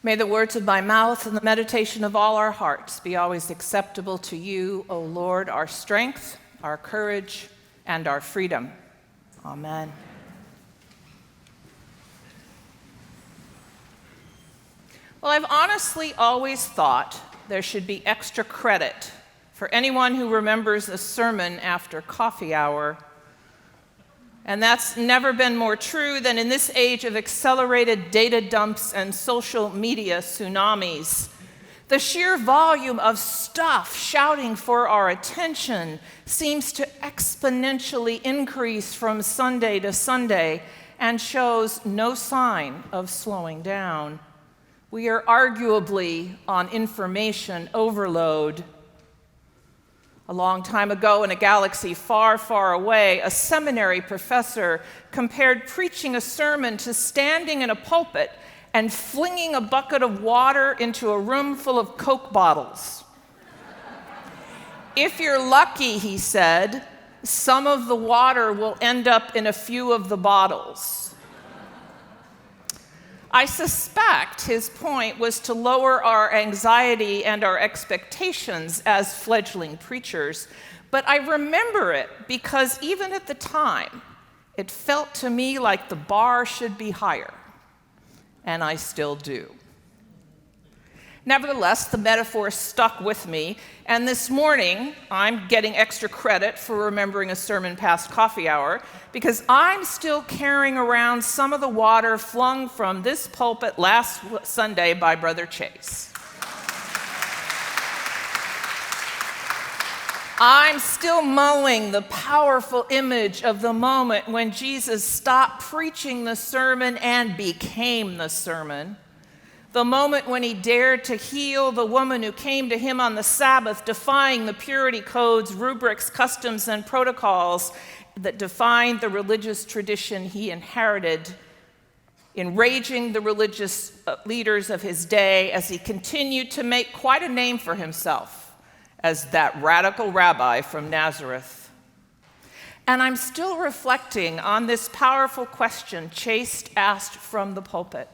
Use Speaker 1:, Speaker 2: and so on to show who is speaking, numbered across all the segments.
Speaker 1: May the words of my mouth and the meditation of all our hearts be always acceptable to you, O Lord, our strength, our courage, and our freedom. Amen. Well, I've honestly always thought there should be extra credit for anyone who remembers a sermon after coffee hour. And that's never been more true than in this age of accelerated data dumps and social media tsunamis. The sheer volume of stuff shouting for our attention seems to exponentially increase from Sunday to Sunday and shows no sign of slowing down. We are arguably on information overload. A long time ago, in a galaxy far, far away, a seminary professor compared preaching a sermon to standing in a pulpit and flinging a bucket of water into a room full of Coke bottles. If you're lucky, he said, some of the water will end up in a few of the bottles. I suspect his point was to lower our anxiety and our expectations as fledgling preachers, but I remember it because even at the time, it felt to me like the bar should be higher, and I still do. Nevertheless, the metaphor stuck with me, and this morning, I'm getting extra credit for remembering a sermon past coffee hour because I'm still carrying around some of the water flung from this pulpit last Sunday by Brother Chase. I'm still mulling the powerful image of the moment when Jesus stopped preaching the sermon and became the sermon. The moment when he dared to heal the woman who came to him on the Sabbath, defying the purity codes, rubrics, customs, and protocols that defined the religious tradition he inherited, enraging the religious leaders of his day as he continued to make quite a name for himself as that radical rabbi from Nazareth. And I'm still reflecting on this powerful question Chase asked from the pulpit.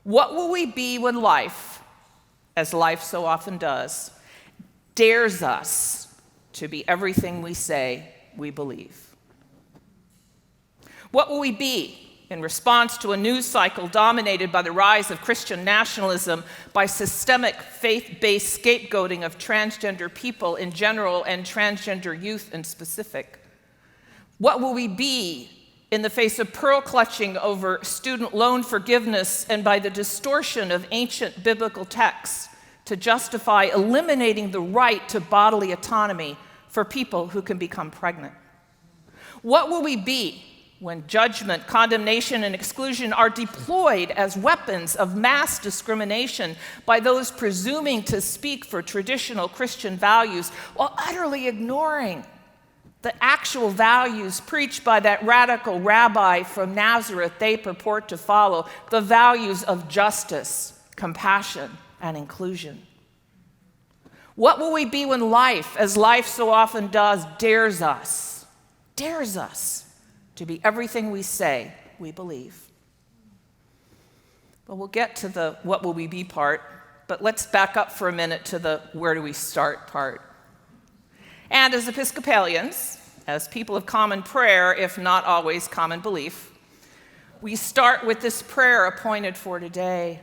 Speaker 1: What will we be when life, as life so often does, dares us to be everything we say we believe? What will we be in response to a news cycle dominated by the rise of Christian nationalism, by systemic faith-based scapegoating of transgender people in general and transgender youth in specific? What will we be in the face of pearl-clutching over student loan forgiveness and by the distortion of ancient biblical texts to justify eliminating the right to bodily autonomy for people who can become pregnant? What will we be when judgment, condemnation, and exclusion are deployed as weapons of mass discrimination by those presuming to speak for traditional Christian values while utterly ignoring the actual values preached by that radical rabbi from Nazareth they purport to follow, the values of justice, compassion, and inclusion? What will we be when life, as life so often does, dares us to be everything we say we believe? Well, we'll get to the what will we be part, but let's back up for a minute to the where do we start part. And as Episcopalians, as people of common prayer, if not always common belief, we start with this prayer appointed for today.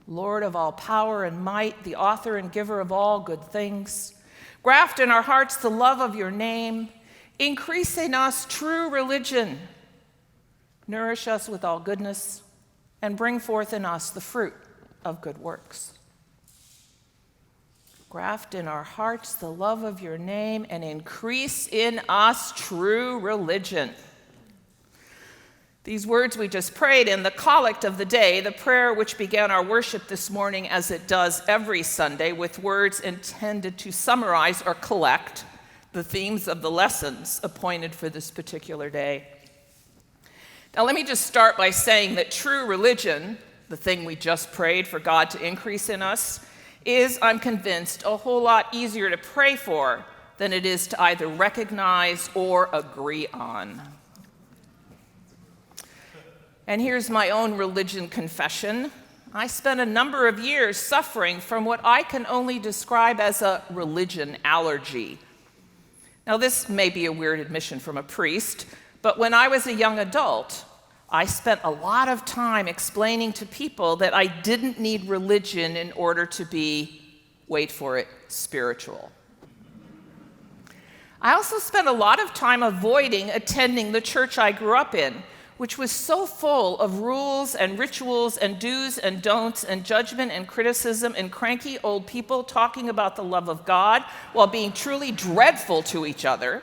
Speaker 1: Lord of all power and might, the author and giver of all good things, graft in our hearts the love of your name, increase in us true religion, nourish us with all goodness, and bring forth in us the fruit of good works. Graft in our hearts the love of your name and increase in us true religion. These words we just prayed in the collect of the day, the prayer which began our worship this morning as it does every Sunday, with words intended to summarize or collect the themes of the lessons appointed for this particular day. Now let me just start by saying that true religion, the thing we just prayed for God to increase in us, is, I'm convinced, a whole lot easier to pray for than it is to either recognize or agree on. And here's my own religion confession. I spent a number of years suffering from what I can only describe as a religion allergy. Now, this may be a weird admission from a priest, but when I was a young adult, I spent a lot of time explaining to people that I didn't need religion in order to be, wait for it, spiritual. I also spent a lot of time avoiding attending the church I grew up in, which was so full of rules and rituals and do's and don'ts and judgment and criticism and cranky old people talking about the love of God while being truly dreadful to each other,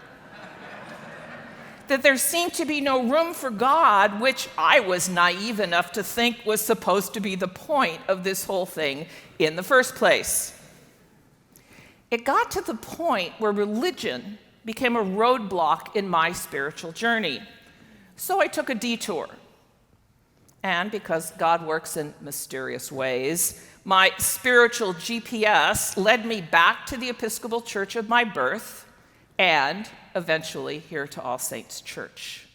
Speaker 1: that there seemed to be no room for God, which I was naive enough to think was supposed to be the point of this whole thing in the first place. It got to the point where religion became a roadblock in my spiritual journey. So I took a detour. And because God works in mysterious ways, my spiritual GPS led me back to the Episcopal Church of my birth and eventually here to All Saints Church.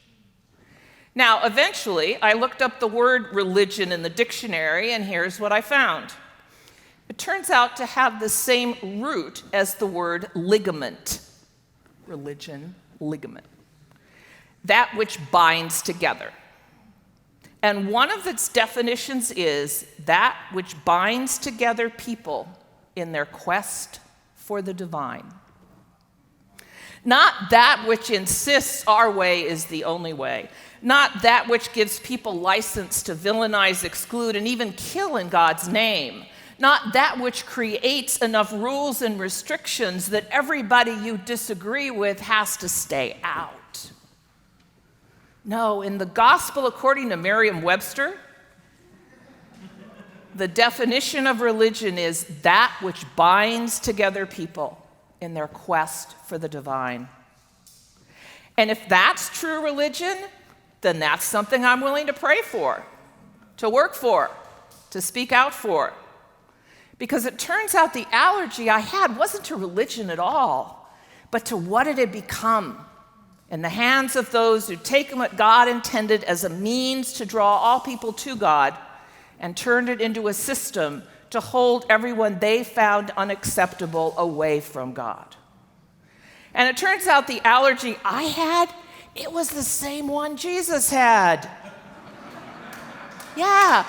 Speaker 1: Now, eventually, I looked up the word religion in the dictionary, and here's what I found. It turns out to have the same root as the word ligament. Religion, ligament. That which binds together. And one of its definitions is that which binds together people in their quest for the divine. Not that which insists our way is the only way. Not that which gives people license to villainize, exclude, and even kill in God's name. Not that which creates enough rules and restrictions that everybody you disagree with has to stay out. No, in the gospel according to Merriam-Webster, the definition of religion is that which binds together people in their quest for the divine. And if that's true religion, then that's something I'm willing to pray for, to work for, to speak out for. Because it turns out the allergy I had wasn't to religion at all, but to what it had become in the hands of those who taken what God intended as a means to draw all people to God and turned it into a system to hold everyone they found unacceptable away from God. And it turns out the allergy I had, it was the same one Jesus had. Yeah.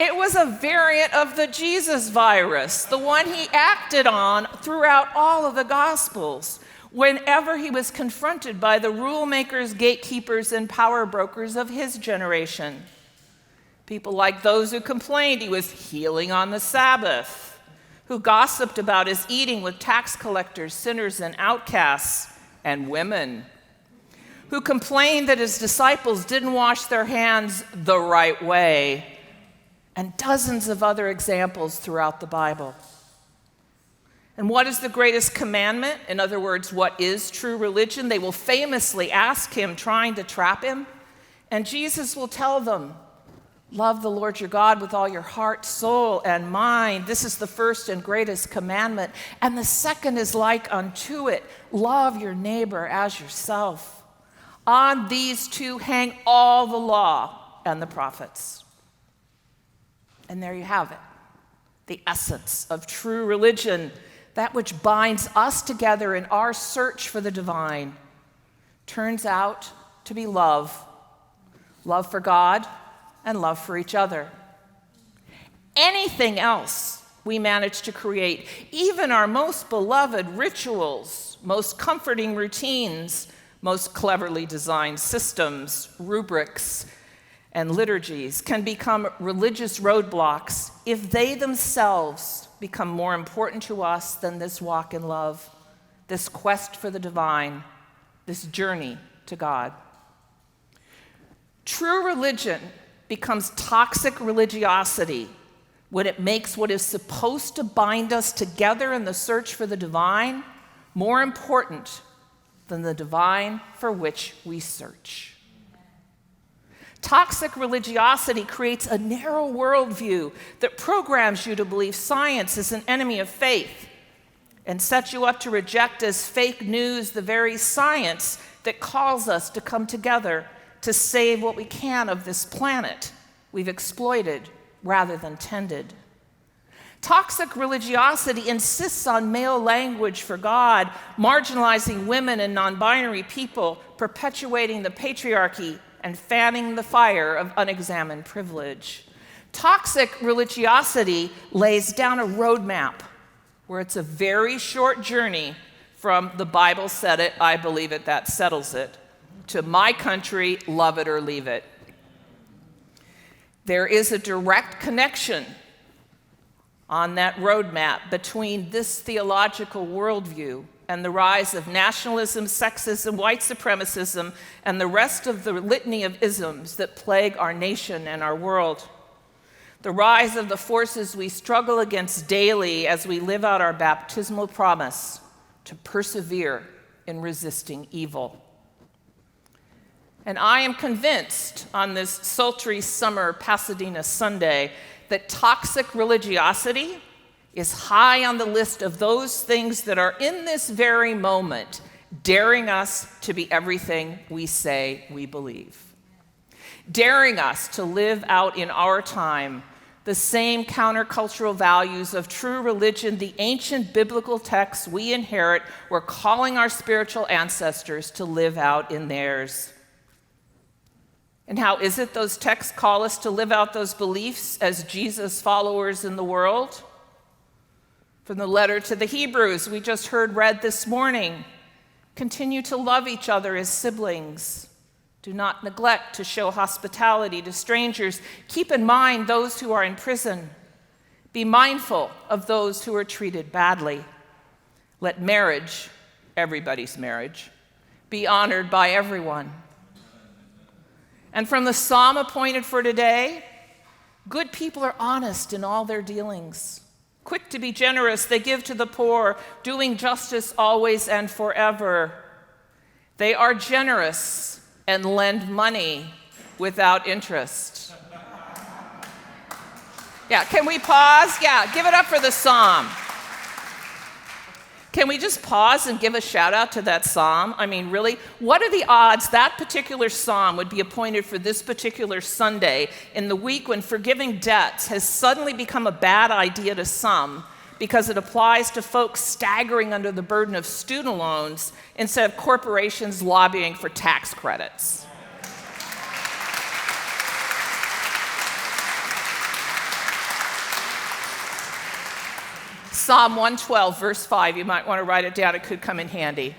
Speaker 1: It was a variant of the Jesus virus, the one he acted on throughout all of the Gospels, whenever he was confronted by the rule makers, gatekeepers, and power brokers of his generation. People like those who complained he was healing on the Sabbath, who gossiped about his eating with tax collectors, sinners, and outcasts, and women, who complained that his disciples didn't wash their hands the right way, and dozens of other examples throughout the Bible. And what is the greatest commandment? In other words, what is true religion? They will famously ask him, trying to trap him. And Jesus will tell them, love the Lord your God with all your heart, soul, and mind. This is the first and greatest commandment. And the second is like unto it, love your neighbor as yourself. On these two hang all the law and the prophets. And there you have it, the essence of true religion, that which binds us together in our search for the divine, turns out to be love. Love for God and love for each other. Anything else we manage to create, even our most beloved rituals, most comforting routines, most cleverly designed systems, rubrics, and liturgies, can become religious roadblocks if they themselves become more important to us than this walk in love, this quest for the divine, this journey to God. True religion becomes toxic religiosity when it makes what is supposed to bind us together in the search for the divine more important than the divine for which we search. Toxic religiosity creates a narrow worldview that programs you to believe science is an enemy of faith. and set you up to reject as fake news the very science that calls us to come together to save what we can of this planet we've exploited rather than tended. Toxic religiosity insists on male language for God, marginalizing women and non-binary people, perpetuating the patriarchy, and fanning the fire of unexamined privilege. Toxic religiosity lays down a roadmap where it's a very short journey from the Bible said it, I believe it, that settles it, to my country, love it or leave it. There is a direct connection on that roadmap between this theological worldview and the rise of nationalism, sexism, white supremacism, and the rest of the litany of isms that plague our nation and our world. The rise of the forces we struggle against daily as we live out our baptismal promise to persevere in resisting evil. And I am convinced on this sultry summer Pasadena Sunday that toxic religiosity is high on the list of those things that are in this very moment daring us to be everything we say we believe. Daring us to live out in our time the same countercultural values of true religion, the ancient biblical texts we inherit, we're calling our spiritual ancestors to live out in theirs. And how is it those texts call us to live out those beliefs as Jesus followers in the world? From the letter to the Hebrews we just heard read this morning, continue to love each other as siblings. Do not neglect to show hospitality to strangers. Keep in mind those who are in prison. Be mindful of those who are treated badly. Let marriage, everybody's marriage, be honored by everyone. And from the psalm appointed for today, good people are honest in all their dealings. Quick to be generous, they give to the poor, doing justice always and forever. They are generous and lend money without interest. Yeah, can we pause? Yeah, give it up for the psalm. Can we just pause and give a shout out to that psalm? I mean, really, what are the odds that particular psalm would be appointed for this particular Sunday in the week when forgiving debts has suddenly become a bad idea to some because it applies to folks staggering under the burden of student loans instead of corporations lobbying for tax credits? Psalm 112, verse 5, you might want to write it down, it could come in handy.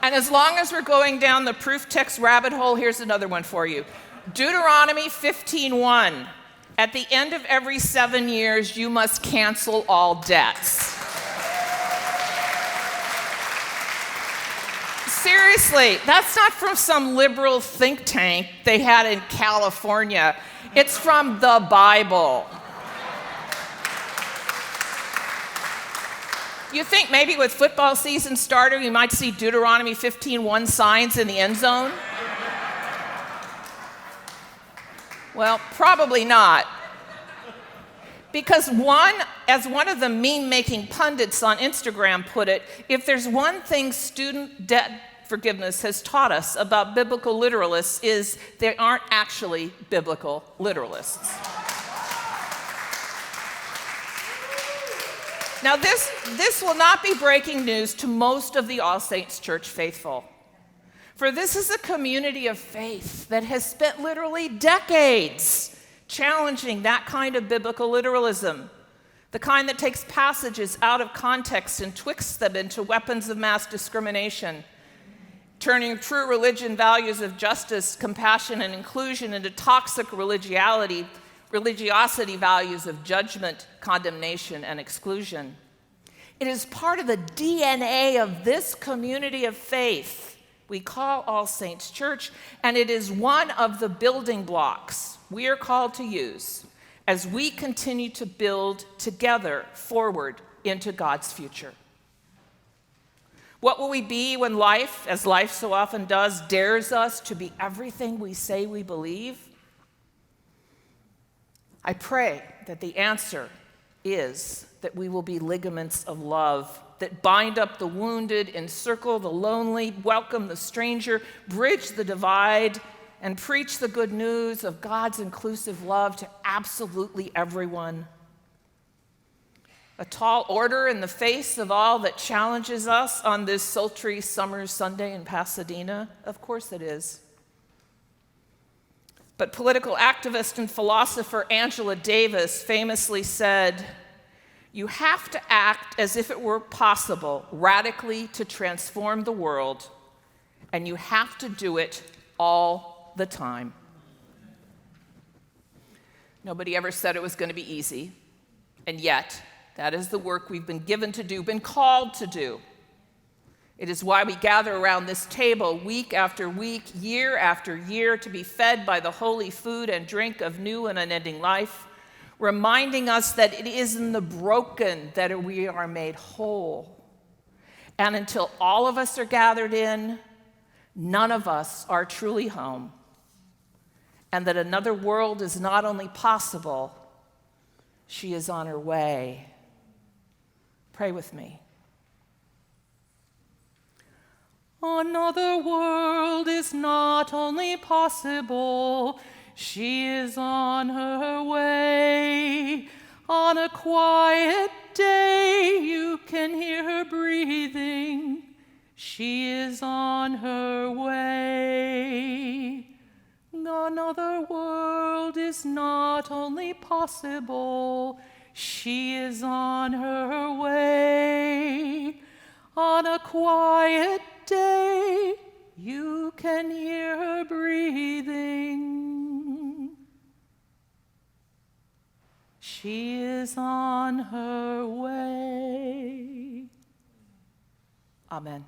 Speaker 1: And as long as we're going down the proof text rabbit hole, here's another one for you. Deuteronomy 15:1, at the end of every 7 years, you must cancel all debts. Seriously, that's not from some liberal think tank they had in California. It's from the Bible. You think maybe with football season starting, you might see Deuteronomy 15:1 signs in the end zone? Well, probably not. Because as one of the meme-making pundits on Instagram put it, if there's one thing student debt forgiveness has taught us about biblical literalists is they aren't actually biblical literalists. Now, this will not be breaking news to most of the All Saints Church faithful. For this is a community of faith that has spent literally decades challenging that kind of biblical literalism, the kind that takes passages out of context and twists them into weapons of mass discrimination, turning true religion values of justice, compassion, and inclusion into toxic religiosity values of judgment, condemnation, and exclusion. It is part of the DNA of this community of faith we call All Saints Church, and it is one of the building blocks we are called to use as we continue to build together forward into God's future. What will we be when life, as life so often does, dares us to be everything we say we believe? I pray that the answer is that we will be ligaments of love that bind up the wounded, encircle the lonely, welcome the stranger, bridge the divide, and preach the good news of God's inclusive love to absolutely everyone. A tall order in the face of all that challenges us on this sultry summer Sunday in Pasadena? Of course it is. But political activist and philosopher Angela Davis famously said, "You have to act as if it were possible radically to transform the world, and you have to do it all the time." Nobody ever said it was going to be easy, and yet that is the work we've been given to do, been called to do. It is why we gather around this table week after week, year after year, to be fed by the holy food and drink of new and unending life, reminding us that it is in the broken that we are made whole. And until all of us are gathered in, none of us are truly home. And that another world is not only possible, she is on her way. Pray with me. Another world is not only possible, she is on her way. On a quiet day, you can hear her breathing. She is on her way. Another world is not only possible, she is on her way. On a quiet day, you can hear her breathing. She is on her way. Amen.